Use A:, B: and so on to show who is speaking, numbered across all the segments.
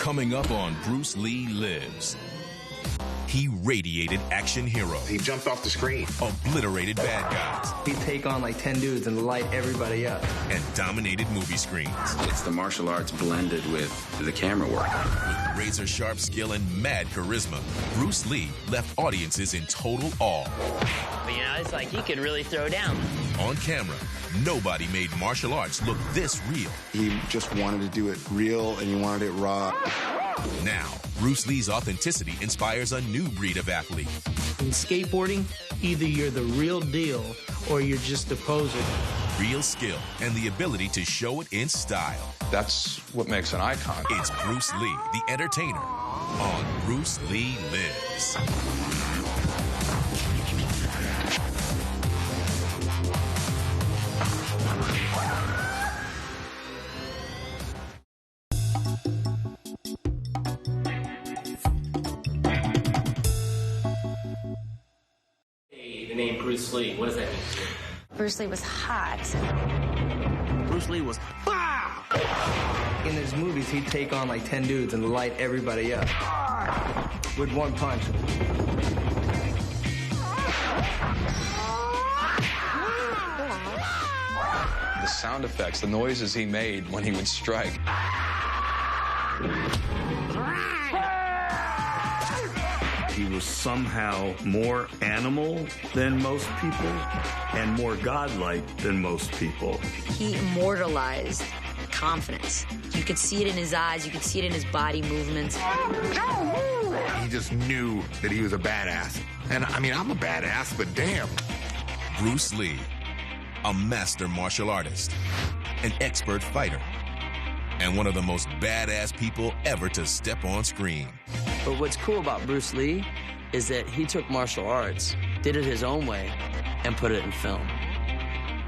A: Coming up on Bruce Lee Lives. He radiated action heroes.
B: He jumped off the screen.
A: Obliterated bad guys.
C: He'd take on like 10 dudes and light everybody up.
A: And dominated movie screens.
D: It's the martial arts blended with the camera work.
A: With razor-sharp skill and mad charisma, Bruce Lee left audiences in total awe.
E: But, you know, it's like he could really throw down.
A: On camera, nobody made martial arts look this real.
B: He just wanted to do it real, and he wanted it raw.
A: Now, Bruce Lee's authenticity inspires a new breed of athlete.
F: In skateboarding, either you're the real deal or you're just a poser.
A: Real skill and the ability to show it in style.
G: That's what makes an icon.
A: It's Bruce Lee, the entertainer, on Bruce Lee Lives.
H: The name Bruce Lee, what does that mean to you?
I: Bruce Lee was hot.
C: Bruce Lee was in his movies, he'd take on like 10 dudes and light everybody up with one punch.
G: The sound effects, the noises he made when he would strike.
J: He was somehow more animal than most people and more godlike than most people.
I: He immortalized confidence. You could see it in his eyes. You could see it in his body movements.
B: He just knew that he was a badass. And, I mean, I'm a badass, but damn.
A: Bruce Lee, a master martial artist, an expert fighter, and one of the most badass people ever to step on screen.
C: But what's cool about Bruce Lee is that he took martial arts, did it his own way, and put it in film.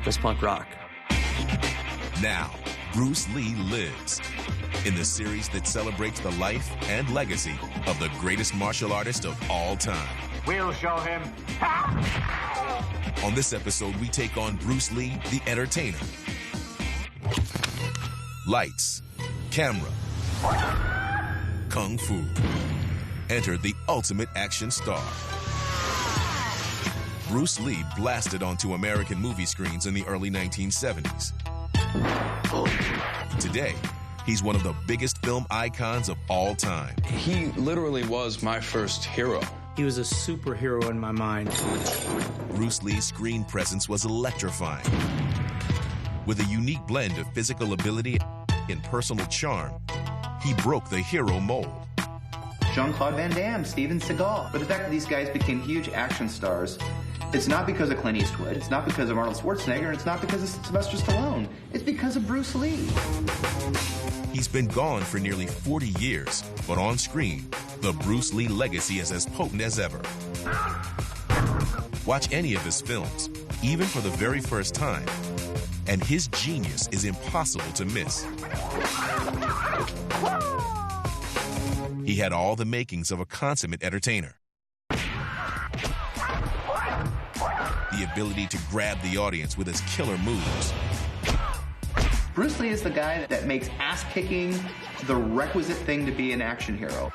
C: It was punk rock.
A: Now, Bruce Lee Lives, in the series that celebrates the life and legacy of the greatest martial artist of all time.
H: We'll show him.
A: On this episode, we take on Bruce Lee, the entertainer. Lights, camera, kung fu. Enter the ultimate action star. Bruce Lee blasted onto American movie screens in the early 1970s. Today, he's one of the biggest film icons of all time.
G: He literally was my first hero.
F: He was a superhero in my mind.
A: Bruce Lee's screen presence was electrifying. With a unique blend of physical ability and personal charm, he broke the hero mold.
K: Jean-Claude Van Damme, Steven Seagal. But the fact that these guys became huge action stars, it's not because of Clint Eastwood, it's not because of Arnold Schwarzenegger, and it's not because of Sylvester Stallone. It's because of Bruce Lee.
A: He's been gone for nearly 40 years, but on screen, the Bruce Lee legacy is as potent as ever. Watch any of his films, even for the very first time, and his genius is impossible to miss. He had all the makings of a consummate entertainer. The ability to grab the audience with his killer moves.
K: Bruce Lee is the guy that makes ass-kicking the requisite thing to be an action hero.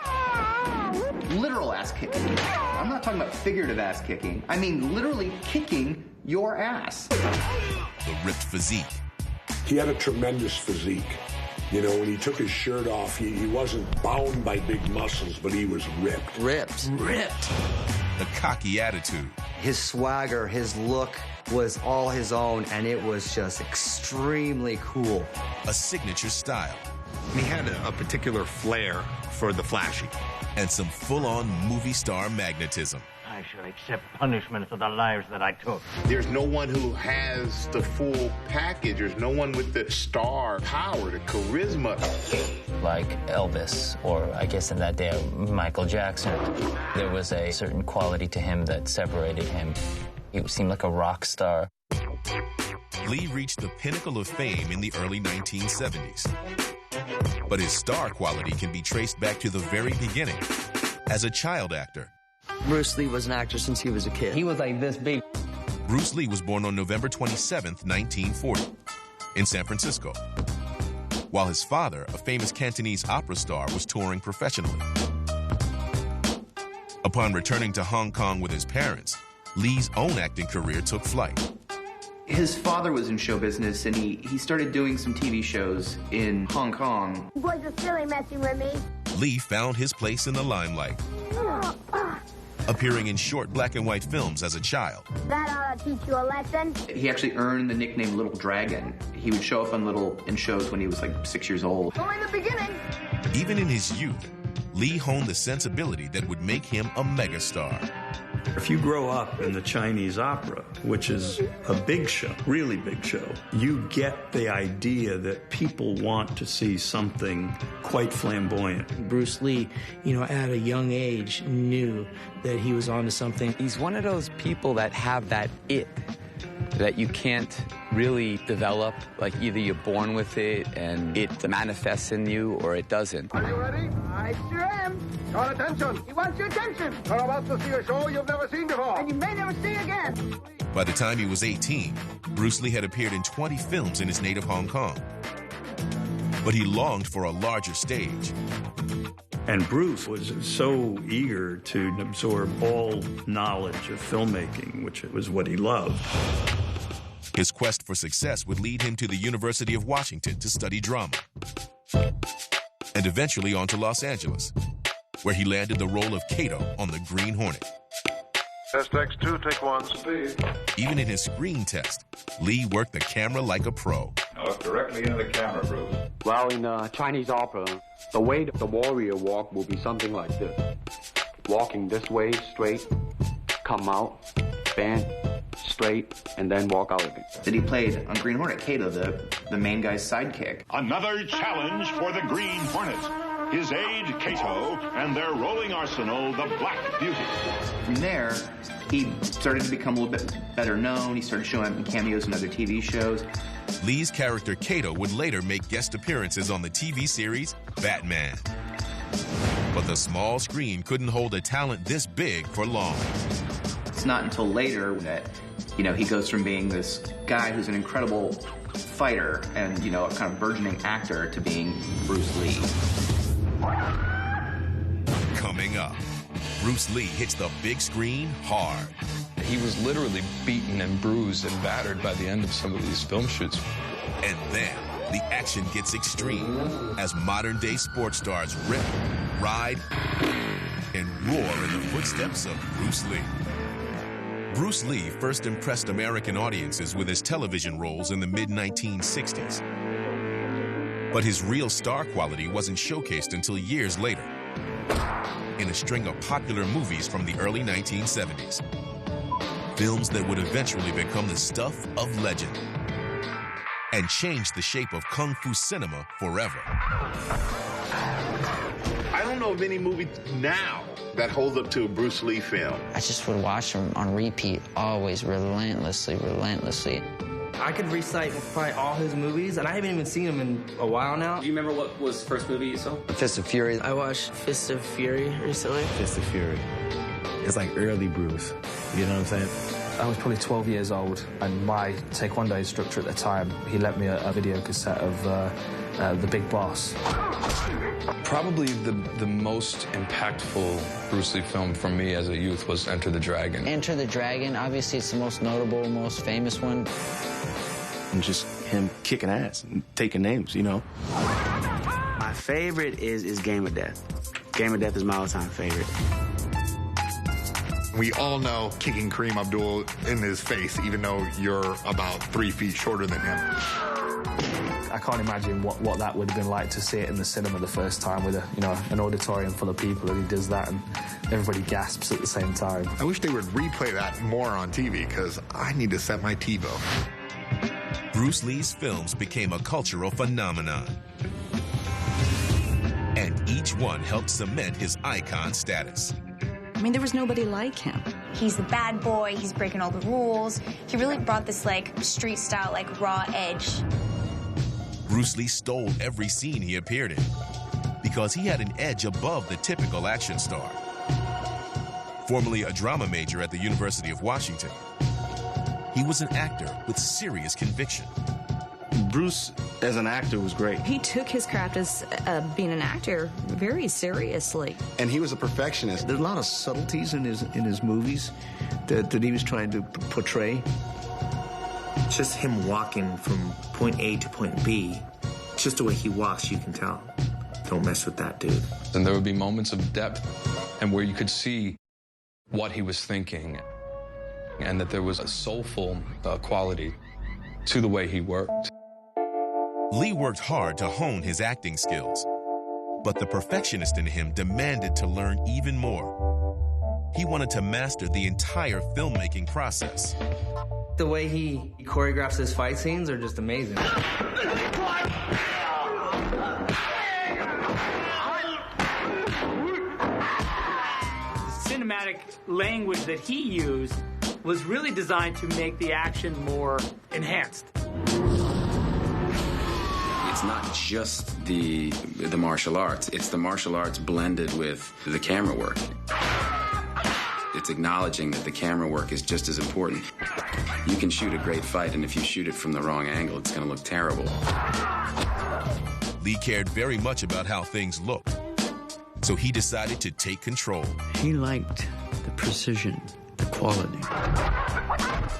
K: Literal ass-kicking. I'm not talking about figurative ass-kicking. I mean literally kicking your ass.
A: The ripped physique.
J: He had a tremendous physique. You know, when he took his shirt off, he wasn't bound by big muscles, but he was ripped.
C: Ripped.
A: The cocky attitude.
C: His swagger, his look was all his own, and it was just extremely cool.
A: A signature style.
B: He had a particular flair for the flashy.
A: And some full-on movie star magnetism.
H: I shall accept punishment for the lives that I took.
B: There's no one who has the full package. There's no one with the star power, the charisma.
E: Like Elvis, or I guess in that day, Michael Jackson. There was a certain quality to him that separated him. He seemed like a rock star.
A: Lee reached the pinnacle of fame in the early 1970s. But his star quality can be traced back to the very beginning. As a child actor,
C: Bruce Lee was an actor since he was a kid. He was like this big.
A: Bruce Lee was born on November 27, 1940, in San Francisco. while his father, a famous Cantonese opera star, was touring professionally. Upon returning to Hong Kong with his parents, Lee's own acting career took flight.
K: His father was in show business, and he started doing some TV shows in Hong Kong.
L: You boys are silly messing with me.
A: Lee found his place in the limelight, appearing in short black and white films as a child.
L: That ought to teach you a lesson.
K: He actually earned the nickname Little Dragon. He would show up in shows when he was like 6 years old.
L: Only the beginning.
A: Even in his youth, Lee honed the sensibility that would make him a megastar.
J: If you grow up in the Chinese opera, which is a big show, really big show, you get the idea that people want to see something quite flamboyant.
F: Bruce Lee, at a young age knew that he was onto something.
M: He's one of those people that have that it that you can't really develop. Like either you're born with it and it manifests in you or it doesn't.
N: Are you ready?
L: I sure am.
N: Your attention.
L: He wants your attention.
N: You're about to see a show you've never seen before.
L: And you may never see again.
A: By the time he was 18, Bruce Lee had appeared in 20 films in his native Hong Kong. But he longed for a larger stage.
J: And Bruce was so eager to absorb all knowledge of filmmaking, which was what he loved.
A: His quest for success would lead him to the University of Washington to study drama, and eventually on to Los Angeles, where he landed the role of Kato on The Green Hornet.
N: Test X2, take one, speed.
A: Even in his screen test, Lee worked the camera like a pro.
O: Now look directly into the camera, Bruce.
P: Well, in Chinese opera, the way the warrior walk will be something like this. Walking this way, straight, come out, bend, straight, and then walk out again.
K: That he played on Green Hornet, Kato, the main guy's sidekick.
Q: Another challenge for the Green Hornet. His aide, Kato, and their rolling arsenal, the Black Beauty.
K: From there, he started to become a little bit better known. He started showing up in cameos in other TV shows.
A: Lee's character Kato would later make guest appearances on the TV series Batman. But the small screen couldn't hold a talent this big for long.
K: It's not until later that, he goes from being this guy who's an incredible fighter and, a kind of burgeoning actor to being Bruce Lee.
A: Coming up, Bruce Lee hits the big screen hard.
G: He was literally beaten and bruised and battered by the end of some of these film shoots.
A: And then the action gets extreme as modern-day sports stars rip, ride, and roar in the footsteps of Bruce Lee. Bruce Lee first impressed American audiences with his television roles in the mid-1960s. But his real star quality wasn't showcased until years later, in a string of popular movies from the early 1970s. Films that would eventually become the stuff of legend and change the shape of Kung Fu cinema forever.
B: I don't know of any movie now that holds up to a Bruce Lee film.
R: I just would watch him on repeat, always, relentlessly.
C: I could recite probably all his movies, and I haven't even seen him in a while now.
H: Do you remember what was the first movie you saw?
M: Fist of Fury.
C: I watched Fist of Fury recently.
S: Fist of Fury. It's like early Bruce. You know what I'm saying?
T: I was probably 12 years old, and my Taekwondo instructor at the time, he lent me a video cassette of The Big Boss.
G: Probably the most impactful Bruce Lee film for me as a youth was Enter the Dragon.
R: Enter the Dragon, obviously it's the most notable, most famous one.
S: And just him kicking ass and taking names,
U: My favorite is Game of Death. Game of Death is my all-time favorite.
V: We all know kicking Kareem Abdul in his face, even though you're about 3 feet shorter than him.
T: I can't imagine what that would have been like to see it in the cinema the first time with an auditorium full of people, and he does that and everybody gasps at the same time.
V: I wish they would replay that more on TV, because I need to set my TiVo.
A: Bruce Lee's films became a cultural phenomenon, and each one helped cement his icon status.
W: I mean, there was nobody like him.
X: He's the bad boy, he's breaking all the rules. He really brought this, street style, raw edge.
A: Bruce Lee stole every scene he appeared in because he had an edge above the typical action star. Formerly a drama major at the University of Washington, he was an actor with serious conviction.
D: Bruce, as an actor, was great.
W: He took his craft as being an actor very seriously.
D: And he was a perfectionist. There's a lot of subtleties in his movies that he was trying to portray.
E: Just him walking from point A to point B, just the way he walks, you can tell. Don't mess with that dude.
G: And there would be moments of depth and where you could see what he was thinking and that there was a soulful quality to the way he worked.
A: Lee worked hard to hone his acting skills, but the perfectionist in him demanded to learn even more. He wanted to master the entire filmmaking process.
C: The way he choreographs his fight scenes are just amazing.
F: The cinematic language that he used was really designed to make the action more enhanced.
I: It's not just the martial arts. It's the martial arts blended with the camera work. It's acknowledging that the camera work is just as important. You can shoot a great fight, and if you shoot it from the wrong angle, it's going to look terrible.
A: Lee cared very much about how things looked, so he decided to take control.
J: He liked the precision, the quality.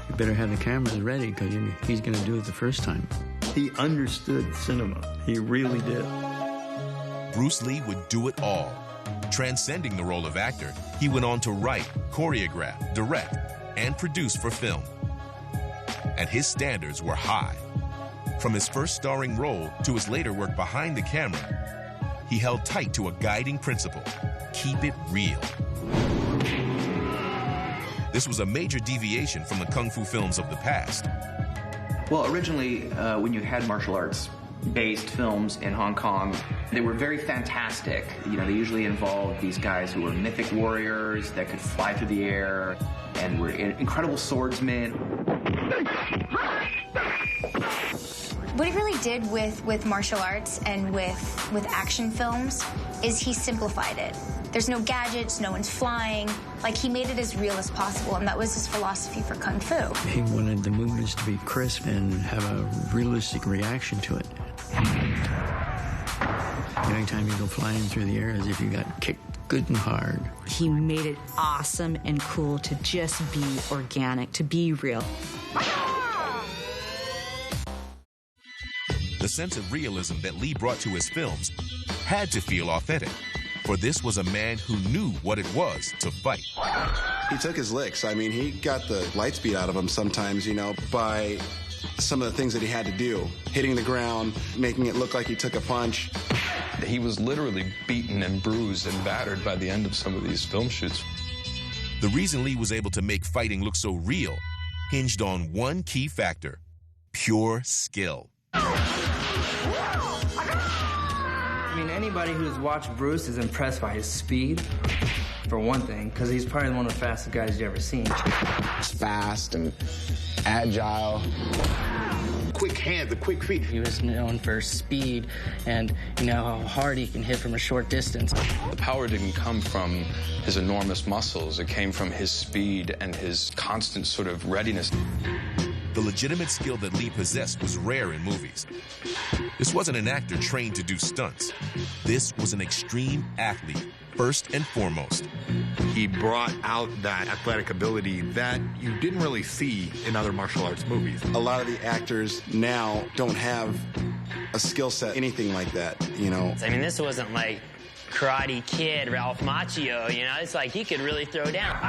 J: You better have the cameras ready because he's going to do it the first time. He understood cinema. He really did.
A: Bruce Lee would do it all. Transcending the role of actor, he went on to write, choreograph, direct, and produce for film. And his standards were high. From his first starring role to his later work behind the camera, he held tight to a guiding principle: keep it real. This was a major deviation from the kung fu films of the past.
K: Well, originally, when you had martial arts-based films in Hong Kong, they were very fantastic. You know, they usually involved these guys who were mythic warriors that could fly through the air and were incredible swordsmen.
X: What he really did with martial arts and with action films is he simplified it. There's no gadgets, no one's flying. Like, he made it as real as possible, and that was his philosophy for Kung Fu.
J: He wanted the movements to be crisp and have a realistic reaction to it. Every time you go flying through the air as if you got kicked good and hard.
W: He made it awesome and cool to just be organic, to be real.
A: The sense of realism that Lee brought to his films had to feel authentic, for this was a man who knew what it was to fight.
D: He took his licks. I mean, he got the light speed out of him sometimes, you know, by some of the things that he had to do. Hitting the ground, making it look like he took a punch.
G: He was literally beaten and bruised and battered by the end of some of these film shoots.
A: The reason Lee was able to make fighting look so real hinged on one key factor: pure skill.
C: I mean, anybody who's watched Bruce is impressed by his speed, for one thing, because he's probably one of the fastest guys you've ever seen.
S: He's fast and agile.
B: Quick hands, the quick feet.
Y: He was known for speed and, you know, how hard he can hit from a short distance.
G: The power didn't come from his enormous muscles. It came from his speed and his constant sort of readiness.
A: The legitimate skill that Lee possessed was rare in movies. This wasn't an actor trained to do stunts. This was an extreme athlete, first and foremost.
V: He brought out that athletic ability that you didn't really see in other martial arts movies.
D: A lot of the actors now don't have a skill set, anything like that, you know.
Z: I mean, this wasn't like Karate Kid, Ralph Macchio, you know? It's like he could really throw down.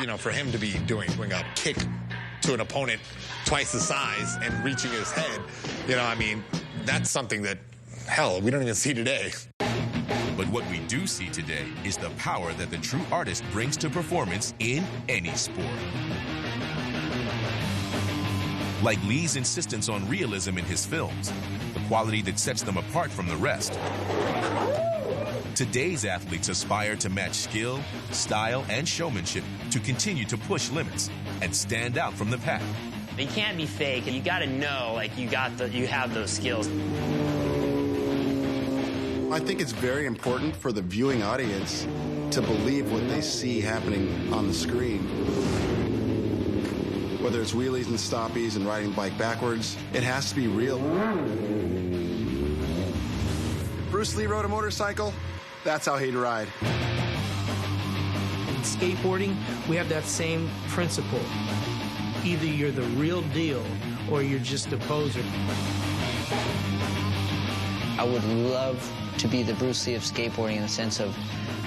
V: You know, for him to be doing a kick to an opponent twice the size and reaching his head, you know, I mean, that's something that, hell, we don't even see today.
A: But what we do see today is the power that the true artist brings to performance in any sport. Like Lee's insistence on realism in his films, the quality that sets them apart from the rest. Today's athletes aspire to match skill, style, and showmanship to continue to push limits and stand out from the pack.
Z: You can't be fake. You got to know, like, you have those skills.
D: I think it's very important for the viewing audience to believe what they see happening on the screen. Whether it's wheelies and stoppies and riding a bike backwards, it has to be real. If Bruce Lee rode a motorcycle, that's how he'd ride.
Y: In skateboarding, we have that same principle. Either you're the real deal or you're just a poser.
R: I would love to be the Bruce Lee of skateboarding in the sense of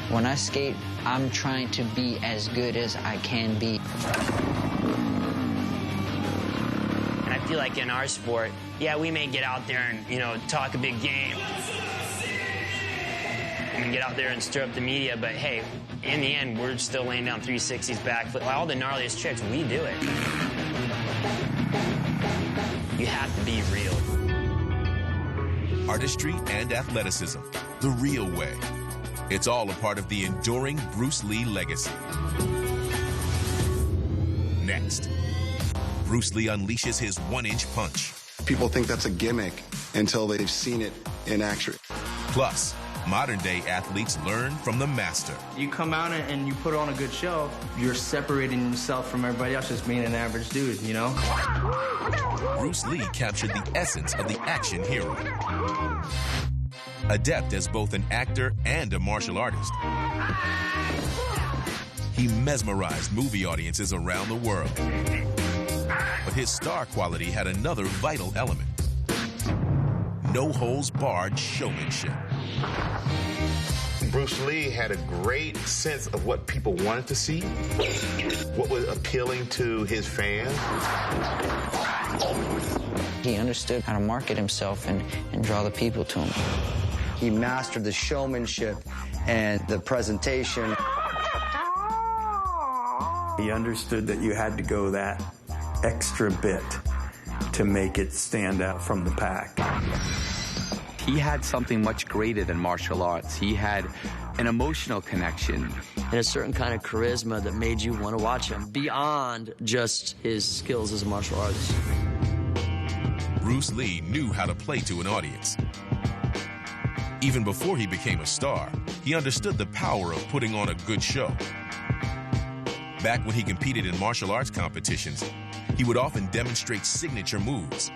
R: when I skate, I'm trying to be as good as I can be.
Z: And I feel like in our sport, yeah, we may get out there and, talk a big game. And get out there and stir up the media, but hey, in the end, we're still laying down 360s, backflip. All the gnarliest tricks, we do it. You have to be real.
A: Artistry and athleticism, the real way. It's all a part of the enduring Bruce Lee legacy. Next, Bruce Lee unleashes his one-inch punch.
D: People think that's a gimmick until they've seen it in action.
A: Plus, modern-day athletes learn from the master.
C: You come out and you put on a good show, you're separating yourself from everybody else just being an average dude,
A: Bruce Lee captured the essence of the action hero. Adept as both an actor and a martial artist, he mesmerized movie audiences around the world. But his star quality had another vital element: no-holds-barred showmanship.
B: Bruce Lee had a great sense of what people wanted to see, what was appealing to his fans.
R: He understood how to market himself and draw the people to him.
H: He mastered the showmanship and the presentation.
J: He understood that you had to go that extra bit to make it stand out from the pack.
M: He had something much greater than martial arts. He had an emotional connection.
L: And a certain kind of charisma that made you want to watch him beyond just his skills as a martial artist.
A: Bruce Lee knew how to play to an audience. Even before he became a star, he understood the power of putting on a good show. Back when he competed in martial arts competitions, he would often demonstrate signature moves,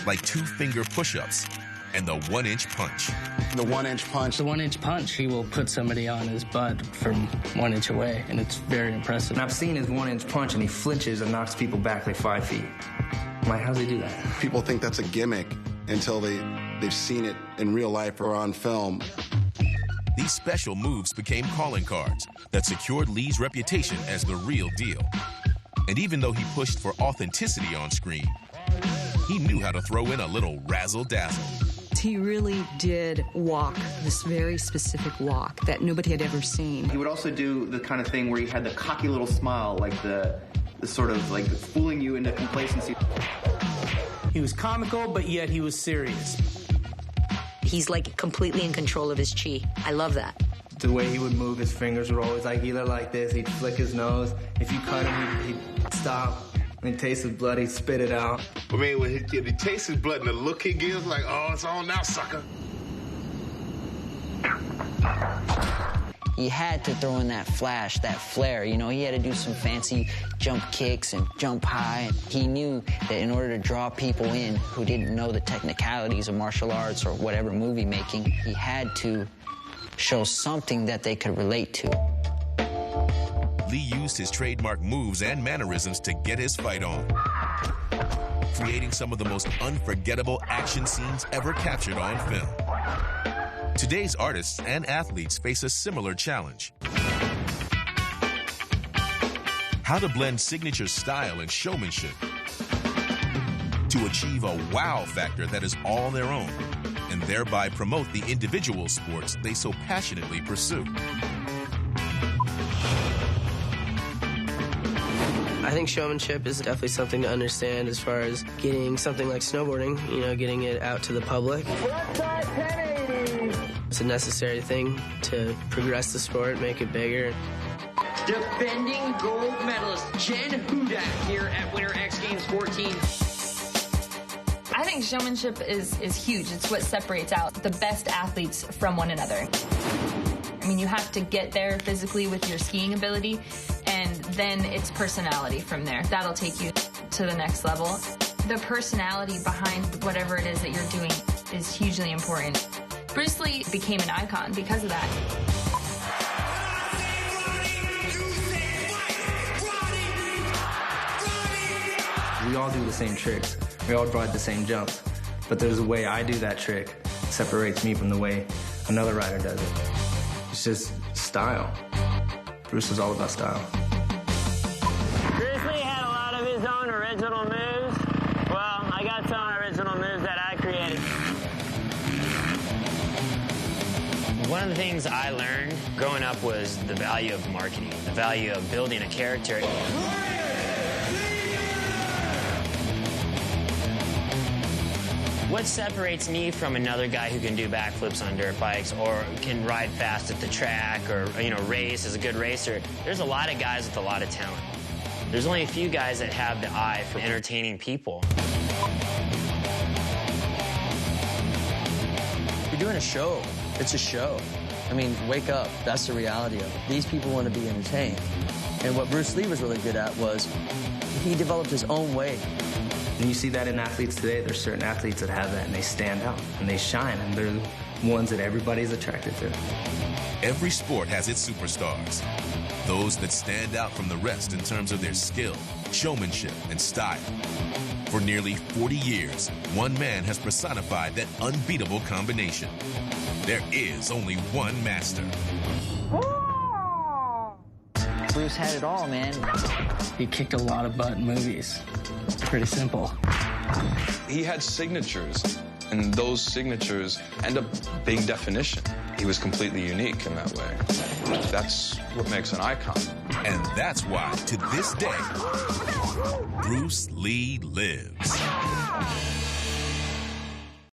A: like two-finger push-ups and the one-inch punch.
D: The one-inch punch.
Y: The one-inch punch, he will put somebody on his butt from 1 inch away, and it's very impressive.
C: And I've seen his one-inch punch, and he flinches and knocks people back like 5 feet. I'm like, how's he do that?
D: People think that's a gimmick until they've seen it in real life or on film.
A: These special moves became calling cards that secured Lee's reputation as the real deal. And even though he pushed for authenticity on screen, he knew how to throw in a little razzle-dazzle.
W: He really did walk this very specific walk that nobody had ever seen.
K: He would also do the kind of thing where he had the cocky little smile, like the sort of like fooling you into complacency.
Y: He was comical, but yet he was serious.
W: He's like completely in control of his chi. I love that.
C: The way he would move his fingers were always like either like this, he'd flick his nose. If you cut him, he'd stop. When he tastes his blood, he'd spit it out.
B: I mean, when he tastes his blood and the look he gives, like, oh, it's on now, sucker.
R: He had to throw in that flash, that flair. He had to do some fancy jump kicks and jump high. He knew that in order to draw people in who didn't know the technicalities of martial arts or whatever movie making, he had to show something that they could relate to.
A: Lee used his trademark moves and mannerisms to get his fight on, creating some of the most unforgettable action scenes ever captured on film. Today's artists and athletes face a similar challenge: how to blend signature style and showmanship to achieve a wow factor that is all their own, and thereby promote the individual sports they so passionately pursue.
L: I think showmanship is definitely something to understand as far as getting something like snowboarding, getting it out to the public. It's a necessary thing to progress the sport, make it bigger.
N: Defending gold medalist Jen Hudak here at Winter X Games 14.
O: I think showmanship is huge. It's what separates out the best athletes from one another. I mean, you have to get there physically with your skiing ability, and then it's personality from there. That'll take you to the next level. The personality behind whatever it is that you're doing is hugely important. Bruce Lee became an icon because of that.
C: We all do the same tricks. We all ride the same jumps. But there's a way I do that trick that separates me from the way another rider does it. It's just style. Bruce is all about style.
Z: Bruce Lee had a lot of his own original moves. Well, I got some original moves that I created. One of the things I learned growing up was the value of marketing, the value of building a character. What separates me from another guy who can do backflips on dirt bikes or can ride fast at the track or, race, is a good racer? There's a lot of guys with a lot of talent. There's only a few guys that have the eye for entertaining people.
L: You're doing a show. It's a show. I mean, wake up. That's the reality of it. These people want to be entertained. And what Bruce Lee was really good at was he developed his own way.
C: And you see that in athletes today. There's certain athletes that have that, and they stand out, and they shine, and they're the ones that everybody's attracted to.
A: Every sport has its superstars. Those that stand out from the rest in terms of their skill, showmanship, and style. For nearly 40 years, one man has personified that unbeatable combination. There is only one master.
R: Bruce had it all, man.
C: He kicked a lot of butt in movies. It's pretty simple.
G: He had signatures, and those signatures end up being definition. He was completely unique in that way. That's what makes an icon.
A: And that's why, to this day, Bruce Lee lives.